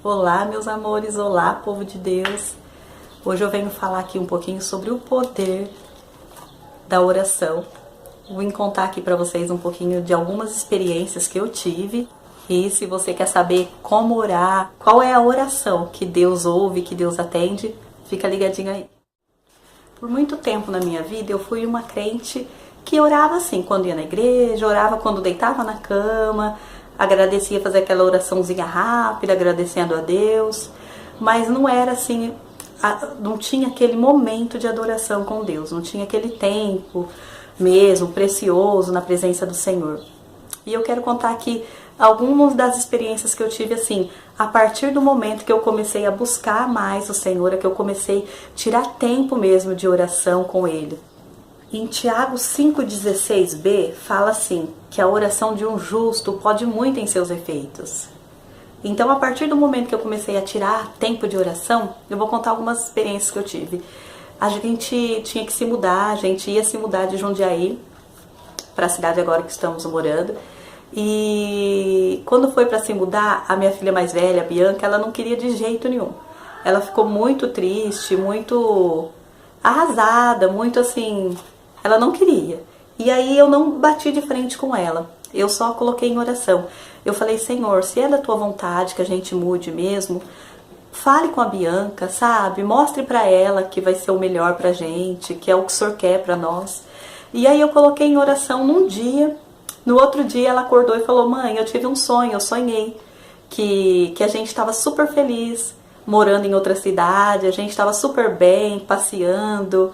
Olá, meus amores, olá, povo de Deus. Hoje eu venho falar aqui um pouquinho sobre o poder da oração. Vim contar aqui para vocês um pouquinho de algumas experiências que eu tive. E se você quer saber como orar, qual é a oração que Deus ouve, que Deus atende, fica ligadinho aí. Por muito tempo na minha vida eu fui uma crente que orava assim, quando ia na igreja, orava quando deitava na cama, agradecia, fazer aquela oraçãozinha rápida, agradecendo a Deus, mas não era assim, não tinha aquele momento de adoração com Deus, não tinha aquele tempo mesmo precioso na presença do Senhor. E eu quero contar aqui algumas das experiências que eu tive assim, a partir do momento que eu comecei a buscar mais o Senhor, é que eu comecei a tirar tempo mesmo de oração com Ele. Em Tiago 5,16b fala assim, que a oração de um justo pode muito em seus efeitos. Então, a partir do momento que eu comecei a tirar tempo de oração, eu vou contar algumas experiências que eu tive. A gente tinha que se mudar, a gente ia se mudar de Jundiaí para a cidade agora que estamos morando. E quando foi para se mudar, a minha filha mais velha, a Bianca, ela não queria de jeito nenhum. Ela ficou muito triste, muito arrasada, muito assim, ela não queria. E aí eu não bati de frente com ela, eu só coloquei em oração. Eu falei, Senhor, se é da tua vontade que a gente mude mesmo, fale com a Bianca, sabe? Mostre pra ela que vai ser o melhor pra gente, que é o que o Senhor quer pra nós. E aí eu coloquei em oração num dia. No outro dia ela acordou e falou, mãe, eu tive um sonho, eu sonhei que a gente estava super feliz, morando em outra cidade, a gente estava super bem, passeando.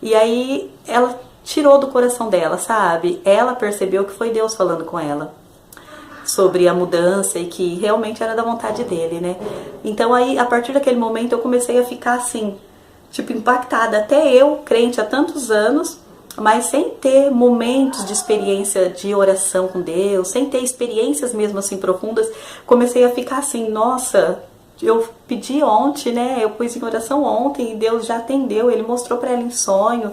E aí ela tirou do coração dela, sabe? Ela percebeu que foi Deus falando com ela sobre a mudança e que realmente era da vontade dele, né? Então aí, a partir daquele momento, eu comecei a ficar assim, tipo, impactada. Até eu, crente há tantos anos, mas sem ter momentos de experiência de oração com Deus, sem ter experiências mesmo assim profundas, comecei a ficar assim, nossa, eu pedi ontem, né? Eu pus em oração ontem e Deus já atendeu, Ele mostrou para ela em sonho,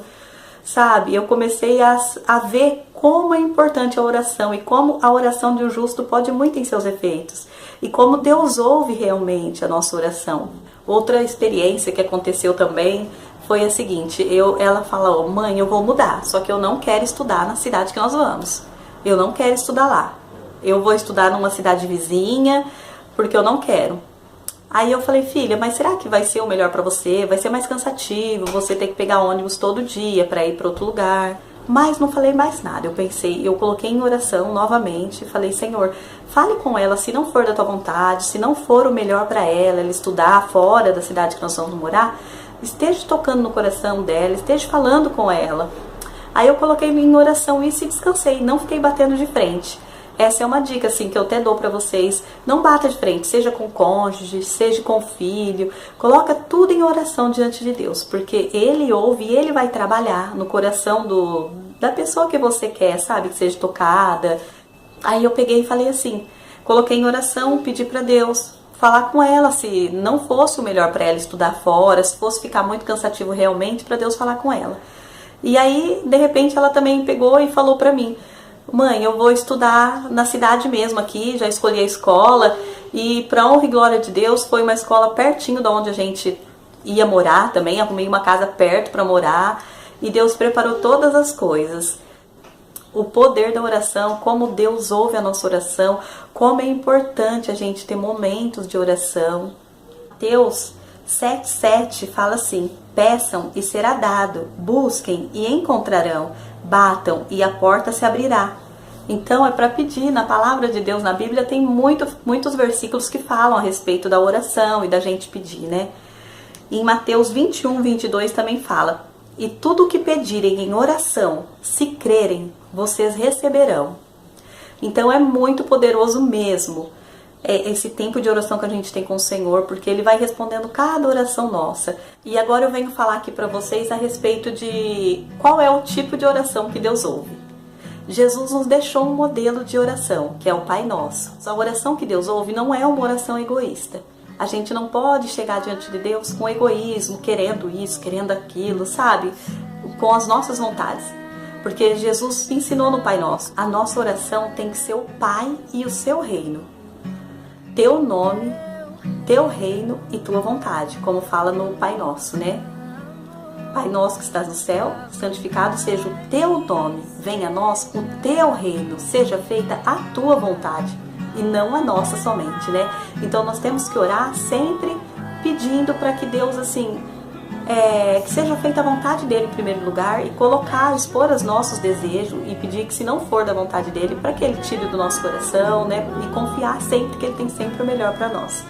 sabe? Eu comecei a ver como é importante a oração e como a oração de um justo pode muito em seus efeitos e como Deus ouve realmente a nossa oração. Outra experiência que aconteceu também foi a seguinte, ela falou, mãe, eu vou mudar, só que eu não quero estudar na cidade que nós vamos. Eu não quero estudar lá. Eu vou estudar numa cidade vizinha, porque eu não quero. Aí eu falei, filha, mas será que vai ser o melhor pra você? Vai ser mais cansativo, você ter que pegar ônibus todo dia pra ir pra outro lugar. Mas não falei mais nada, eu coloquei em oração novamente, falei, Senhor, fale com ela se não for da tua vontade, se não for o melhor pra ela estudar fora da cidade que nós vamos morar, esteja tocando no coração dela, esteja falando com ela. Aí eu coloquei em oração isso e descansei, não fiquei batendo de frente. Essa é uma dica assim que eu até dou pra vocês, não bata de frente, seja com o cônjuge, seja com o filho, coloca tudo em oração diante de Deus, porque Ele ouve e Ele vai trabalhar no coração da pessoa que você quer, sabe, que seja tocada. Aí eu peguei e falei assim, coloquei em oração, pedi pra Deus falar com ela, se não fosse o melhor pra ela estudar fora, se fosse ficar muito cansativo realmente, pra Deus falar com ela. E aí, de repente, ela também pegou e falou pra mim, mãe, eu vou estudar na cidade mesmo aqui, já escolhi a escola e pra honra e glória de Deus foi uma escola pertinho de onde a gente ia morar também, arrumei uma casa perto pra morar e Deus preparou todas as coisas. O poder da oração, como Deus ouve a nossa oração, como é importante a gente ter momentos de oração. Mateus 7,7 fala assim, peçam e será dado, busquem e encontrarão, batam e a porta se abrirá. Então é para pedir, na palavra de Deus, na Bíblia tem muitos versículos que falam a respeito da oração e da gente pedir, né? Em Mateus 21:22 também fala, e tudo o que pedirem em oração, se crerem, vocês receberão. Então é muito poderoso mesmo esse tempo de oração que a gente tem com o Senhor, porque Ele vai respondendo cada oração nossa. E agora eu venho falar aqui para vocês a respeito de qual é o tipo de oração que Deus ouve. Jesus nos deixou um modelo de oração, que é o Pai Nosso. A oração que Deus ouve não é uma oração egoísta. A gente não pode chegar diante de Deus com egoísmo, querendo isso, querendo aquilo, sabe? Com as nossas vontades. Porque Jesus ensinou no Pai Nosso. A nossa oração tem que ser o Pai e o seu reino. Teu nome teu reino e tua vontade, como fala no Pai Nosso, né? Pai nosso que estás no céu, santificado seja o teu nome, venha a nós o teu reino, seja feita a tua vontade e não a nossa somente, né? Então nós temos que orar sempre pedindo para que Deus, assim, que seja feita a vontade dele em primeiro lugar e colocar, expor os nossos desejos e pedir que, se não for da vontade dele, para que ele tire do nosso coração, né? E confiar sempre que ele tem sempre o melhor para nós.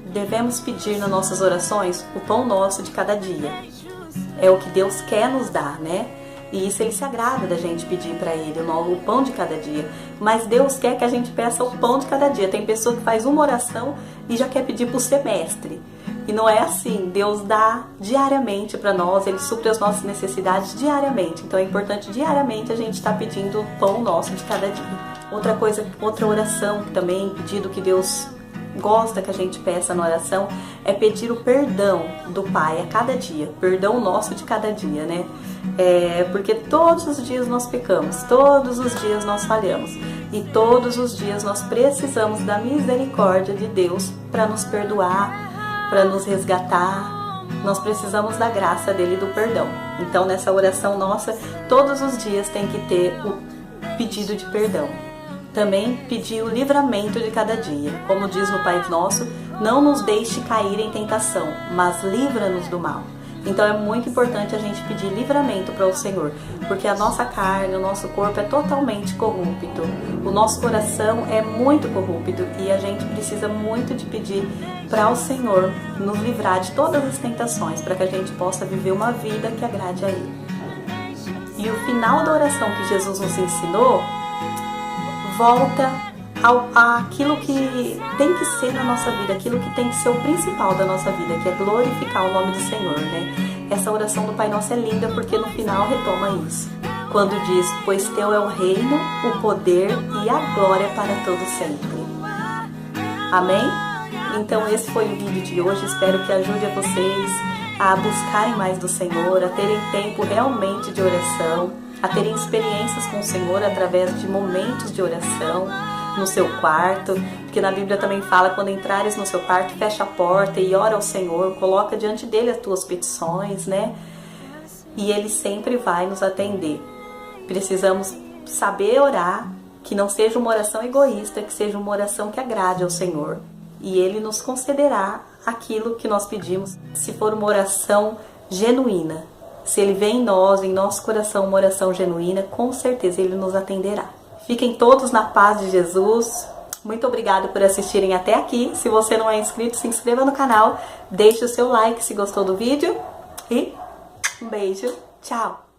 Devemos pedir nas nossas orações o pão nosso de cada dia. É o que Deus quer nos dar, né? E isso ele se agrada da gente pedir para ele, o pão de cada dia. Mas Deus quer que a gente peça o pão de cada dia. Tem pessoa que faz uma oração e já quer pedir pro semestre. E não é assim. Deus dá diariamente para nós, ele supre as nossas necessidades diariamente. Então é importante diariamente a gente estar pedindo o pão nosso de cada dia. Outra oração também, pedido que Deus gosta que a gente peça na oração, é pedir o perdão do Pai a cada dia, perdão nosso de cada dia, né? Porque todos os dias nós pecamos, todos os dias nós falhamos e todos os dias nós precisamos da misericórdia de Deus para nos perdoar, para nos resgatar. Nós precisamos da graça dele e do perdão. Então nessa oração nossa, todos os dias tem que ter o pedido de perdão. Também pedir o livramento de cada dia. Como diz no Pai Nosso, não nos deixe cair em tentação, mas livra-nos do mal. Então é muito importante a gente pedir livramento para o Senhor, porque a nossa carne, o nosso corpo é totalmente corrupto. O nosso coração é muito corrupto e a gente precisa muito de pedir para o Senhor nos livrar de todas as tentações, para que a gente possa viver uma vida que agrade a Ele. E o final da oração que Jesus nos ensinou volta àquilo que tem que ser na nossa vida, aquilo que tem que ser o principal da nossa vida, que é glorificar o nome do Senhor, né? Essa oração do Pai Nosso é linda porque no final retoma isso. Quando diz, pois teu é o reino, o poder e a glória para todo sempre. Amém? Então esse foi o vídeo de hoje, espero que ajude a vocês a buscarem mais do Senhor, a terem tempo realmente de oração, a terem experiências com o Senhor através de momentos de oração no seu quarto, porque na Bíblia também fala, quando entrares no seu quarto, fecha a porta e ora ao Senhor, coloca diante dele as tuas petições, né? E ele sempre vai nos atender. Precisamos saber orar, que não seja uma oração egoísta, que seja uma oração que agrade ao Senhor. E ele nos concederá aquilo que nós pedimos, se for uma oração genuína. Se ele vê em nós, em nosso coração, uma oração genuína, com certeza ele nos atenderá. Fiquem todos na paz de Jesus. Muito obrigada por assistirem até aqui. Se você não é inscrito, se inscreva no canal. Deixe o seu like se gostou do vídeo. E um beijo. Tchau!